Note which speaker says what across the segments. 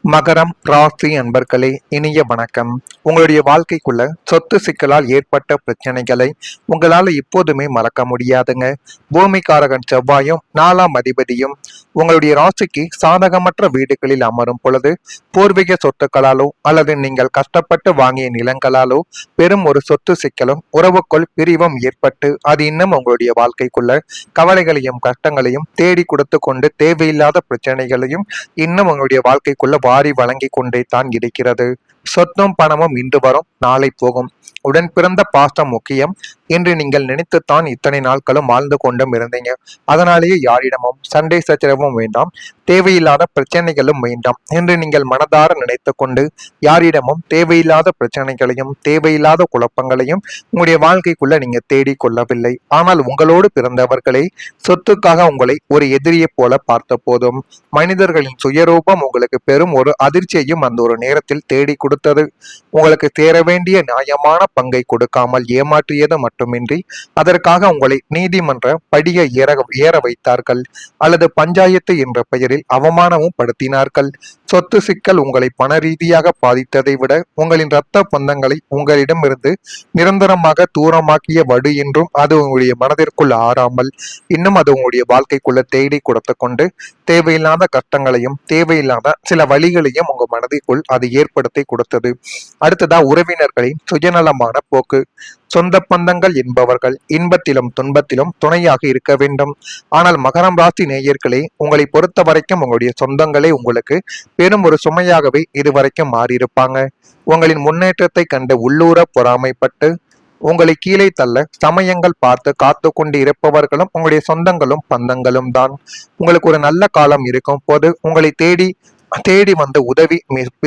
Speaker 1: மகரம் ராசி அன்பர்களே, இனிய வணக்கம். உங்களுடைய வாழ்க்கைக்குள்ள சொத்து சிக்கலால் ஏற்பட்ட பிரச்சனைகளை உங்களால எப்போதுமே மறக்க முடியாதுங்க. பூமிக்காரகன் செவ்வாயும் 4ஆம் அதிபதியும் உங்களுடைய ராசிக்கு சாதகமற்ற வீடுகளில் அமரும் பொழுது பூர்வீக சொத்துக்களாலோ அல்லது நீங்கள் கஷ்டப்பட்டு வாங்கிய நிலங்களாலோ பெரும் ஒரு சொத்து சிக்கலும் உறவுக்குள் பிரிவும் ஏற்பட்டு அது இன்னும் உங்களுடைய வாழ்க்கைக்குள்ள கவலைகளையும் கஷ்டங்களையும் தேடி கொடுத்து கொண்டு தேவையில்லாத பிரச்சனைகளையும் இன்னும் உங்களுடைய வாழ்க்கைக்குள்ள வாரி வழங்கி கொண்டே தான் இருக்கிறது. சொத்தும் பணமும் இன்று வரும் நாளை போகும். உடன் பிறந்த பாசம் முக்கியம் என்று நீங்கள் நினைத்துத்தான் இத்தனை நாட்களும் வாழ்ந்து கொண்டும் இருந்தீங்க. அதனாலேயே யாரிடமும் சண்டை சச்சரவும் வேண்டாம், தேவையில்லாத பிரச்சனைகளும் வேண்டாம் என்று நீங்கள் மனதார நினைத்து கொண்டு யாரிடமும் தேவையில்லாத பிரச்சனைகளையும் தேவையில்லாத குழப்பங்களையும் உங்களுடைய வாழ்க்கைக்குள்ள நீங்க தேடி கொள்ளவில்லை. ஆனால் உங்களோடு பிறந்தவர்களே சொத்துக்காக உங்களை ஒரு எதிரியை போல பார்த்த போதும் மனிதர்களின் சுயரூபம் உங்களுக்கு பெரும் ஒரு அதிர்ச்சியையும் அந்த ஒரு நேரத்தில் தேடி கொடுத்தது. உங்களுக்கு சேர வேண்டிய நியாயமான பங்கை கொடுக்காமல் ஏமாற்றியது மட்டுமின்றி அதற்காக உங்களை நீதிமன்ற படியை ஏற வைத்தார்கள் அல்லது பஞ்சாயத்து என்ற பெயரில் அவமானமும் படுத்தினார்கள். சொத்து சிக்கல் உங்களை பண ரீதியாக பாதித்ததை விட உங்களின் இரத்த பந்தங்களை உங்களிடமிருந்து நிரந்தரமாக தூரமாக்கிய வடு என்றும் அது உங்களுடைய மனதிற்குள் ஆறாமல் இன்னும் அது உங்களுடைய வாழ்க்கைக்குள்ள தேடி கொடுத்து கொண்டு தேவையில்லாத கஷ்டங்களையும் தேவையில்லாத சில வழிகளையும் உங்க மனதிற்குள் அது ஏற்படுத்தி கொடுத்தது. அடுத்ததா உறவினர்களின் சுயநலமான போக்கு. சொந்த பந்தங்கள் என்பவர்கள் இன்பத்திலும் துன்பத்திலும் துணையாக இருக்க வேண்டும். ஆனால் மகரம் ராசி நேயர்களே, உங்களை பொறுத்த வரைக்கும் உங்களுடைய சொந்தங்களே உங்களுக்கு பெரும் ஒரு சுமையாகவே இதுவரைக்கும் மாறியிருப்பாங்க. உங்களின் முன்னேற்றத்தை கண்டு உள்ளூர பொறாமைப்பட்டு உங்களை கீழே தள்ள சமயங்கள் பார்த்து காத்து கொண்டு இருப்பவர்களும் உங்களுடைய சொந்தங்களும் பந்தங்களும் தான். உங்களுக்கு ஒரு நல்ல காலம் இருக்கும் போது உங்களை தேடி தேடி வந்து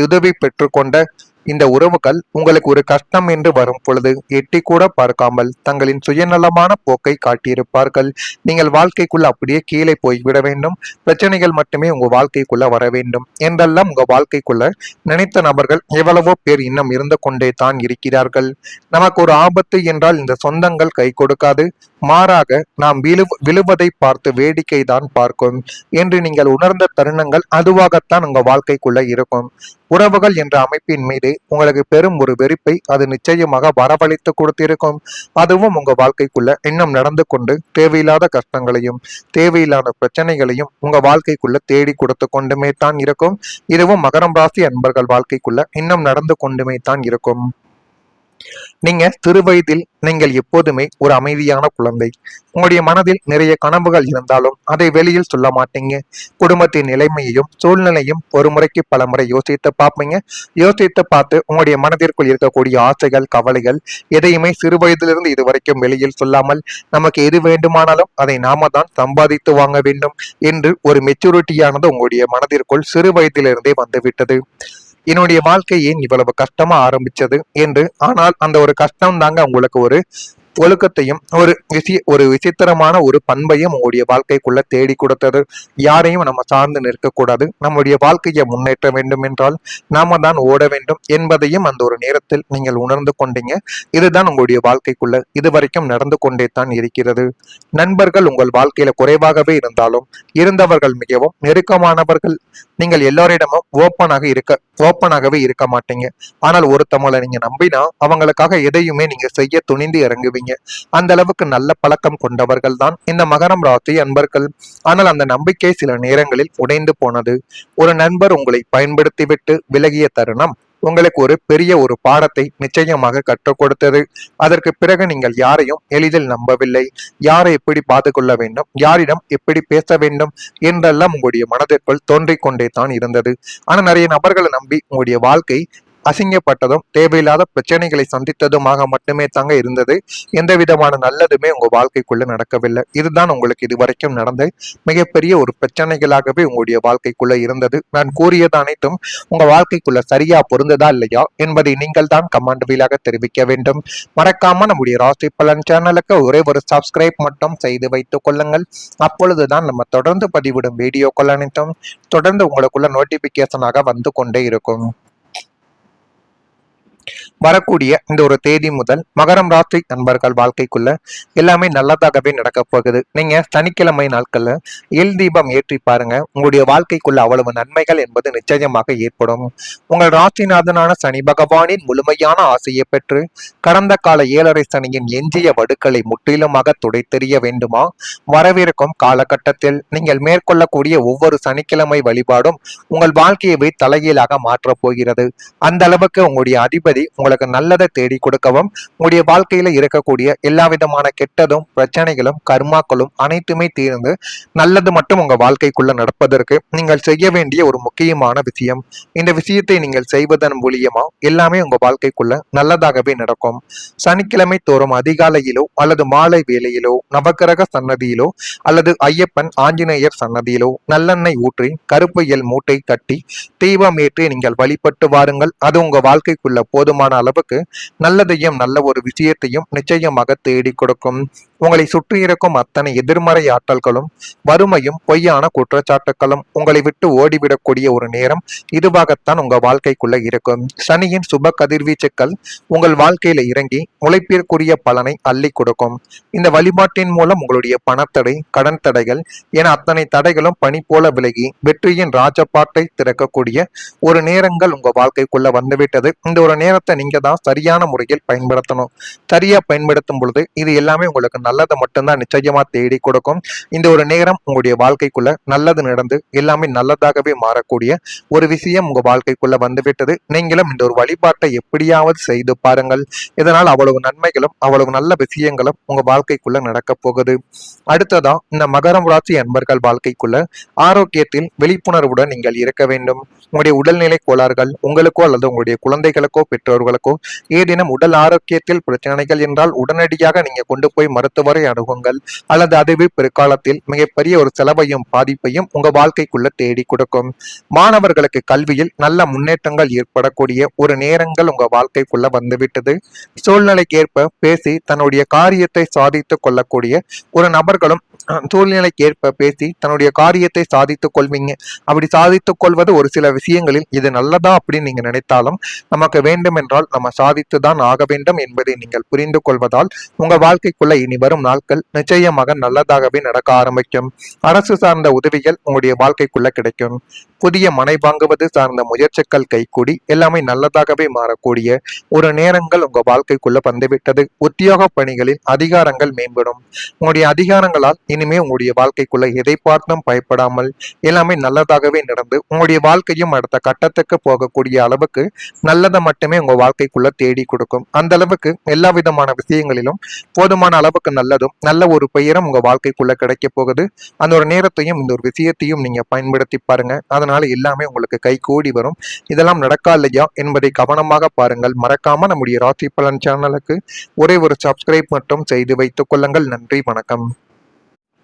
Speaker 1: உதவி பெற்றுக்கொண்ட இந்த உறவுகள் உங்களுக்கு ஒரு கஷ்டம் என்று வரும் பொழுது எட்டி கூட பார்க்காமல் தங்களின் சுயநலமான போக்கை காட்டியிருப்பார்கள். நீங்கள் வாழ்க்கைக்குள்ள அப்படியே கீழே போய்விட வேண்டும், பிரச்சனைகள் மட்டுமே உங்க வாழ்க்கைக்குள்ள வர வேண்டும் என்றெல்லாம் உங்க வாழ்க்கைக்குள்ள நினைத்த நபர்கள் எவ்வளவோ பேர் இன்னும் இருந்து கொண்டே தான் இருக்கிறார்கள். நமக்கு ஒரு ஆபத்து என்றால் இந்த சொந்தங்கள் கை கொடுக்காது, மாறாக நாம் விழுவதை பார்த்து வேடிக்கை தான் பார்க்கும் என்று நீங்கள் உணர்ந்த தருணங்கள் அதுவாகத்தான் உங்க வாழ்க்கைக்குள்ள இருக்கும். உறவுகள் என்ற அமைப்பின் மீது உங்களுக்கு பெரும் ஒரு வெறுப்பை அது நிச்சயமாக வரவழைத்து கொடுத்திருக்கும். அதுவும் உங்க வாழ்க்கைக்குள்ள இன்னும் நடந்து கொண்டு தேவையில்லாத கஷ்டங்களையும் தேவையில்லாத பிரச்சனைகளையும் உங்க வாழ்க்கைக்குள்ள தேடி கொடுத்து கொண்டுமே தான் இருக்கும். இதுவும் மகரம் ராசி அன்பர்கள் வாழ்க்கைக்குள்ள இன்னும் நடந்து கொண்டுமே தான் இருக்கும். நீங்க சிறு வயதில் நீங்கள் எப்போதுமே ஒரு அமைதியான குழந்தை. உங்களுடைய மனதில் நிறைய கனவுகள் இருந்தாலும் அதை வெளியில் சொல்ல மாட்டீங்க. குடும்பத்தின் நிலைமையையும் சூழ்நிலையும் ஒரு முறைக்கு பல முறை யோசித்து பார்ப்பீங்க. யோசித்து பார்த்து உங்களுடைய மனதிற்குள் இருக்கக்கூடிய ஆசைகள் கவலைகள் எதையுமே சிறு வயதிலிருந்து இதுவரைக்கும் வெளியில் சொல்லாமல் நமக்கு எது வேண்டுமானாலும் அதை நாம தான் சம்பாதித்து வாங்க வேண்டும் என்று ஒரு மெச்சூரிட்டியானது உங்களுடைய மனதிற்குள் சிறு வயதிலிருந்தே வந்துவிட்டது. என்னுடைய வாழ்க்கை ஏன் இவ்வளவு கஷ்டமா ஆரம்பிச்சது என்று. ஆனால் அந்த ஒரு கஷ்டம் தாங்க உங்களுக்கு ஒரு ஒழுக்கத்தையும் ஒரு விசித்திரமான ஒரு பண்பையும் உங்களுடைய வாழ்க்கைக்குள்ள தேடி கொடுத்தது. யாரையும் நம்ம சார்ந்து நிற்கக்கூடாது, நம்முடைய வாழ்க்கையை முன்னேற்ற வேண்டும் என்றால் நாம தான் ஓட வேண்டும் என்பதையும் அந்த ஒரு நேரத்தில் நீங்கள் உணர்ந்து கொண்டீங்க. இதுதான் உங்களுடைய வாழ்க்கைக்குள்ள இதுவரைக்கும் நடந்து கொண்டே தான் இருக்கிறது. நண்பர்கள் உங்கள் வாழ்க்கையில குறைவாகவே இருந்தாலும் இருந்தவர்கள் மிகவும் நெருக்கமானவர்கள். நீங்கள் எல்லோரிடமும் ஓப்பனாகவே இருக்க மாட்டீங்க. ஆனால் ஒருத்தவங்களை நீங்க நம்பினா அவங்களுக்காக எதையுமே நீங்க செய்ய துணிந்து இறங்குவீங்க. அந்த அளவுக்கு நல்ல பழக்கம் கொண்டவர்கள் தான் இந்த மகரம் ராசி அன்பர்கள். ஆனால் அந்த நம்பிக்கை சில நேரங்களில் உடைந்து போனது. ஒரு நண்பர் உங்களை பயன்படுத்திவிட்டு விலகிய தருணம் உங்களுக்கு ஒரு பெரிய ஒரு பாடத்தை நிச்சயமாக கற்றுக் கொடுத்தது. அதற்கு பிறகு நீங்கள் யாரையும் எளிதில் நம்பவில்லை. யாரை எப்படி பார்த்து கொள்ள வேண்டும், யாரிடம் எப்படி பேச வேண்டும் என்றெல்லாம் உங்களுடைய மனதிற்குள் தோன்றிக் கொண்டே தான் இருந்தது. ஆனா நிறைய நபர்களை நம்பி உங்களுடைய வாழ்க்கை அசிங்கப்பட்டதும் தேவையில்லாத பிரச்சனைகளை சந்தித்ததுமாக மட்டுமே தாங்க இருந்தது. எந்த விதமான நல்லதுமே உங்க வாழ்க்கைக்குள்ள நடக்கவில்லை. இதுதான் உங்களுக்கு இதுவரைக்கும் நடந்த மிகப்பெரிய ஒரு பிரச்சனைகளாகவே உங்களுடைய வாழ்க்கைக்குள்ள இருந்தது. நான் கூறியது அனைத்தும் உங்க வாழ்க்கைக்குள்ள சரியா பொருந்ததா இல்லையா என்பதை நீங்கள் தான் கமெண்ட் வீலாக தெரிவிக்க வேண்டும். மறக்காம நம்முடைய ராசி பலன் சேனலுக்கு ஒரே ஒரு சப்ஸ்கிரைப் மட்டும் செய்து வைத்துக் கொள்ளுங்கள். அப்பொழுதுதான் நம்ம தொடர்ந்து பதிவிடும் வீடியோக்கள் அனைத்தும் தொடர்ந்து உங்களுக்குள்ள நோட்டிபிகேஷனாக வந்து கொண்டே இருக்கும். வரக்கூடிய இந்த ஒரு தேதி முதல் மகரம் ராசி நண்பர்கள் வாழ்க்கைக்குள்ள எல்லாமே நல்லதாகவே நடக்க போகுது. நீங்க சனிக்கிழமை நாட்கள்ல எல் தீபம் ஏற்றி பாருங்க, உங்களுடைய வாழ்க்கைக்குள்ள அவ்வளவு நன்மைகள் என்பது நிச்சயமாக ஏற்படும். உங்கள் ராசிநாதனான சனி பகவானின் முழுமையான ஆசையை பெற்று கடந்த கால 7.5 சனியின் எஞ்சிய வடுக்களை முற்றிலுமாக துடைத்தெறிய வேண்டுமா? வரவிருக்கும் காலகட்டத்தில் நீங்கள் மேற்கொள்ளக்கூடிய ஒவ்வொரு சனிக்கிழமை வழிபாடும் உங்கள் வாழ்க்கையை தலைகீழாக மாற்றப் போகிறது. அந்த அளவுக்கு உங்களுடைய அதிபதி உங்களுக்கு நல்லதை தேடி கொடுக்கவும், உங்களுடைய வாழ்க்கையில இருக்கக்கூடிய எல்லா விதமான கெட்டதும் பிரச்சனைகளும் கர்மாக்களும் அனைத்துமே தீர்ந்து நல்லது மட்டும் உங்க வாழ்க்கைக்குள்ள நடப்பதற்கு நீங்கள் செய்ய வேண்டிய ஒரு முக்கியமான விஷயம். இந்த விஷயத்தை நீங்கள் செய்வதன் மூலியமா எல்லாமே உங்க வாழ்க்கைக்குள்ள நல்லதாகவே நடக்கும். சனிக்கிழமை தோறும் அதிகாலையிலோ அல்லது மாலை வேளையிலோ நவக்கிரக சன்னதியிலோ அல்லது ஐயப்பன் ஆஞ்சநேயர் சன்னதியிலோ நல்லெண்ணெய் ஊற்றி கருப்பு எல் மூட்டை கட்டி தீபம் ஏற்றி நீங்கள் வழிபட்டு வாருங்கள். அது உங்க வாழ்க்கைக்குள்ள போதுமான அளவுக்கு நல்லதையும் நல்ல ஒரு விஷயத்தையும் நிச்சயமாக தேடி கொடுக்கும். உங்களை சுற்றி இருக்கும் அத்தனை எதிர்மறை ஆற்றல்களும் வறுமையும் பொய்யான குற்றச்சாட்டுகளும் உங்களை விட்டு ஓடிவிடக்கூடிய ஒரு நேரம் இதுவாகத்தான் உங்க வாழ்க்கைக்குள்ள இருக்கும். சனியின் சுப கதிர்வீச்சுக்கள் உங்கள் வாழ்க்கையில இறங்கி உழைப்பிற்குரிய பலனை அள்ளி கொடுக்கும். இந்த வழிபாட்டின் மூலம் உங்களுடைய பணத்தடை கடன் தடைகள் என அத்தனை தடைகளும் பனி போல விலகி வெற்றியின் ராஜபாட்டை திறக்கக்கூடிய ஒரு நேரங்கள் உங்க வாழ்க்கைக்குள்ள வந்துவிட்டது. இந்த ஒரு நேரத்தை நீங்க தான் சரியான முறையில் பயன்படுத்தணும். சரியா பயன்படுத்தும் பொழுது இது எல்லாமே உங்களுக்கு நல்லதை மட்டும்தான் நிச்சயமா தேடி கொடுக்கும். இந்த ஒரு நேரம் உங்களுடைய வாழ்க்கைக்குள்ள நல்லது நடந்து எல்லாமே நல்லதாகவே மாறக்கூடிய ஒரு விஷயம் உங்க வாழ்க்கைக்குள்ள வந்துவிட்டது. நீங்களும் இந்த ஒரு வழிபாட்டை எப்படியாவது செய்து பாருங்கள். இதனால் அவ்வளவு நன்மைகளும் அவ்வளவு நல்ல விஷயங்களும் உங்க வாழ்க்கைக்குள்ள நடக்க போகுது. அடுத்ததா இந்த மகரம் ராசி அன்பர்கள் வாழ்க்கைக்குள்ள ஆரோக்கியத்தில் விழிப்புணர்வுடன் நீங்கள் இருக்க வேண்டும். உங்களுடைய உடல்நிலை கோளாறுகள் உங்களுக்கோ அல்லது உங்களுடைய குழந்தைகளுக்கோ பெற்றோர்களுக்கோ ஏதேனும் உடல் ஆரோக்கியத்தில் பிரச்சனைகள் என்றால் உடனடியாக நீங்க கொண்டு போய் மருத்துவரை அணுகுங்கள். அல்லது அதுவே பிற்காலத்தில் மிகப்பெரிய ஒரு செலவையும் பாதிப்பையும் உங்க வாழ்க்கைக்குள்ள தேடி கொடுக்கும். மாணவர்களுக்கு கல்வியில் நல்ல முன்னேற்றங்கள் ஏற்படக்கூடிய ஒரு நேரங்கள் உங்க வாழ்க்கைக்குள்ள வந்துவிட்டது. சூழ்நிலைக்கேற்ப பேசி தன்னுடைய காரியத்தை சாதித்துக் கொள்ளக்கூடிய ஒரு நபர்களும் சூழ்நிலைக்கேற்ப பேசி தன்னுடைய காரியத்தை சாதித்துக் கொள்வீங்க. அப்படி சாதித்துக் கொள்வது ஒரு சில விஷயங்களில் இது நல்லதா அப்படின்னு நீங்க நினைத்தாலும் நமக்கு வேண்டும் என்றால் நம்ம சாதித்துதான் ஆக வேண்டும் என்பதை நீங்கள் புரிந்து கொள்வதால் உங்க வாழ்க்கைக்குள்ள இனி வரும் நாட்கள் நிச்சயமாக நல்லதாகவே நடக்க ஆரம்பிக்கும். அரசு சார்ந்த உதவிகள் உங்களுடைய வாழ்க்கைக்குள்ள கிடைக்கும். புதிய மனை வாங்குவது சார்ந்த முயற்சிகள் கைகூடி எல்லாமே நல்லதாகவே மாறக்கூடிய ஒரு நேரங்கள் உங்க வாழ்க்கைக்குள்ள வந்துவிட்டது. உத்தியோக பணிகளில் அதிகாரங்கள் மேம்படும். உங்களுடைய அதிகாரங்களால் இனிமே உங்களுடைய வாழ்க்கைக்குள்ள எதை பார்த்தும் பயப்படாமல் எல்லாமே நல்லதாகவே நடந்து உங்களுடைய வாழ்க்கையும் அடுத்த கட்டத்துக்கு போகக்கூடிய அளவுக்கு நல்லதை மட்டுமே உங்க வாழ்க்கைக்குள்ள தேடி கொடுக்கும். அந்த அளவுக்கு எல்லா விதமான விஷயங்களிலும் போதுமான அளவுக்கு நல்லதும் நல்ல ஒரு பெயரும் உங்க வாழ்க்கைக்குள்ள கிடைக்க போகுது. அந்த ஒரு நேரத்தையும் இந்த ஒரு விஷயத்தையும் நீங்க பயன்படுத்தி பாருங்க. அதனால எல்லாமே உங்களுக்கு கை கூடி வரும். இதெல்லாம் நடக்கா இல்லையா என்பதை கவனமாக பாருங்கள். மறக்காம நம்முடைய ராசி பலன் சேனலுக்கு ஒரே ஒரு சப்ஸ்கிரைப் மட்டும் செய்து வைத்துக் கொள்ளுங்கள். நன்றி, வணக்கம்.